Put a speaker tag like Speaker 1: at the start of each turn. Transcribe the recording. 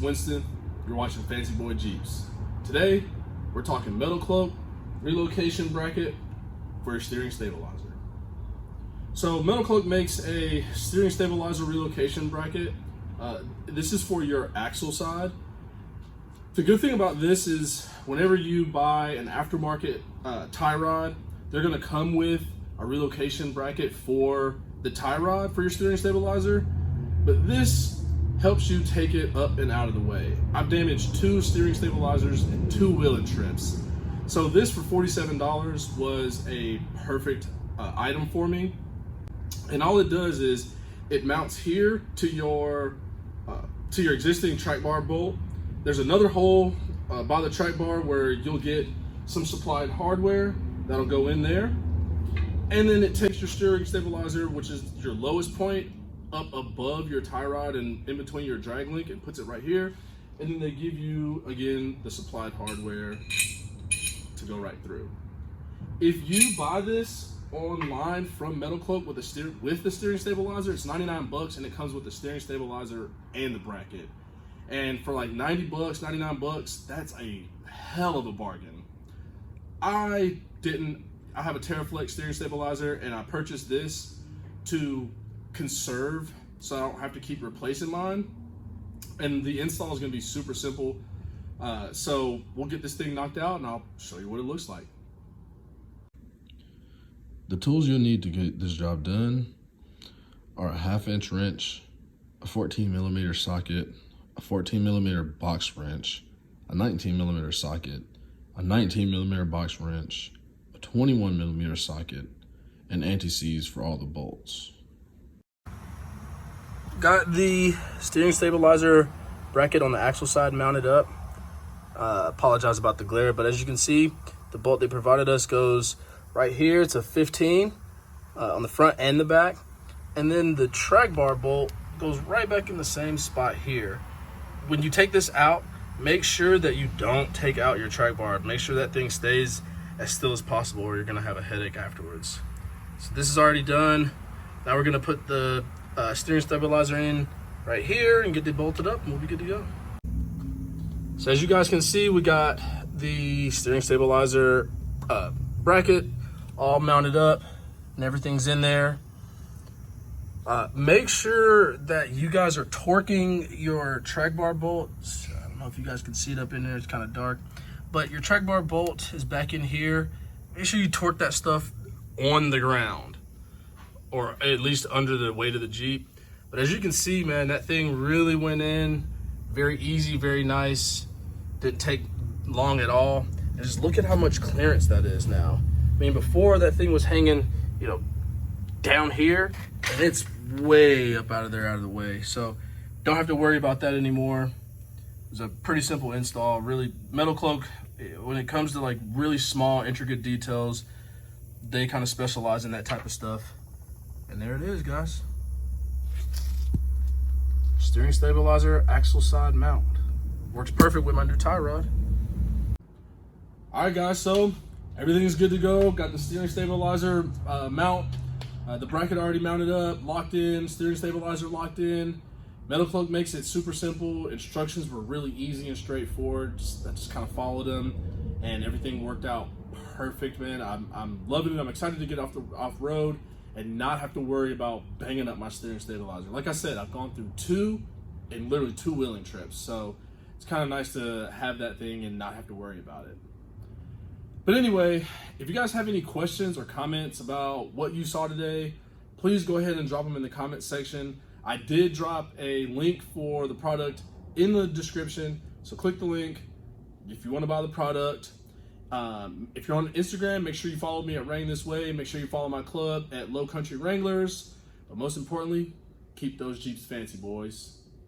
Speaker 1: Winston. You're watching Fancy Boy Jeeps. Today, we're talking Metalcloak relocation bracket for your steering stabilizer. So Metalcloak makes a steering stabilizer relocation bracket. This is for your axle side. The good thing about this is whenever you buy an aftermarket tie rod, they're gonna come with a relocation bracket for the tie rod for your steering stabilizer, but this helps you take it up and out of the way. I've damaged 2 steering stabilizers and 2 wheeling trips. So this for $47 was a perfect item for me. And all it does is it mounts here to your existing track bar bolt. There's another hole by the track bar where you'll get some supplied hardware that'll go in there. And then it takes your steering stabilizer, which is your lowest point, up above your tie rod and in between your drag link, and puts it right here. And then they give you, again, the supplied hardware to go right through. If you buy this online from Metalcloak with the steering stabilizer, it's 99 bucks, and it comes with the steering stabilizer and the bracket. And for like 90 bucks, 99 bucks, that's a hell of a bargain. I have a TerraFlex steering stabilizer, and I purchased this to conserve so I don't have to keep replacing mine. And the install is going to be super simple. So we'll get this thing knocked out and I'll show you what it looks like.
Speaker 2: The tools you'll need to get this job done are a 1/2-inch wrench, a 14mm socket, a 14mm box wrench, a 19mm socket, a 19mm box wrench, a 21mm socket, and anti-seize for all the bolts.
Speaker 3: Got the steering stabilizer bracket on the axle side mounted up. Apologize about the glare, but as you can see, the bolt they provided us goes right here. It's a 15 on the front and the back. And then the track bar bolt goes right back in the same spot here. When you take this out, make sure that you don't take out your track bar. Make sure that thing stays as still as possible, or you're gonna have a headache afterwards. So this is already done. Now we're gonna put the steering stabilizer in right here and get it bolted up, and we'll be good to go. So as you guys can see, we got the steering stabilizer bracket all mounted up and everything's in there. Make sure that you guys are torquing your track bar bolts. I don't know if you guys can see it up in there, it's kind of dark, but your track bar bolt is back in here. Make sure you torque that stuff on the ground, or at least under the weight of the Jeep. But as you can see, man, that thing really went in. Very easy, very nice. Didn't take long at all. And just look at how much clearance that is now. I mean, before that thing was hanging, you know, down here, and it's way up out of there, out of the way. So don't have to worry about that anymore. It was a pretty simple install. Really, Metalcloak, when it comes to like really small, intricate details, they kind of specialize in that type of stuff. And there it is, guys. Steering stabilizer, axle side mount. Works perfect with my new tie rod.
Speaker 1: All right, guys, so everything is good to go. Got the steering stabilizer mount, the bracket already mounted up, locked in, steering stabilizer locked in. Metalcloak makes it super simple. Instructions were really easy and straightforward. I just kind of followed them, and everything worked out perfect, man. I'm loving it. I'm excited to get off road and not have to worry about banging up my steering stabilizer. Like I said, I've gone through 2 wheeling trips, so it's kind of nice to have that thing and not have to worry about it. But anyway, if you guys have any questions or comments about what you saw today, please go ahead and drop them in the comment section. I did drop a link for the product in the description, so click the link if you want to buy the product. If you're on Instagram, make sure you follow me at Wrang This Way. Make sure you follow my club at Low Country Wranglers. But most importantly, keep those Jeeps fancy, boys.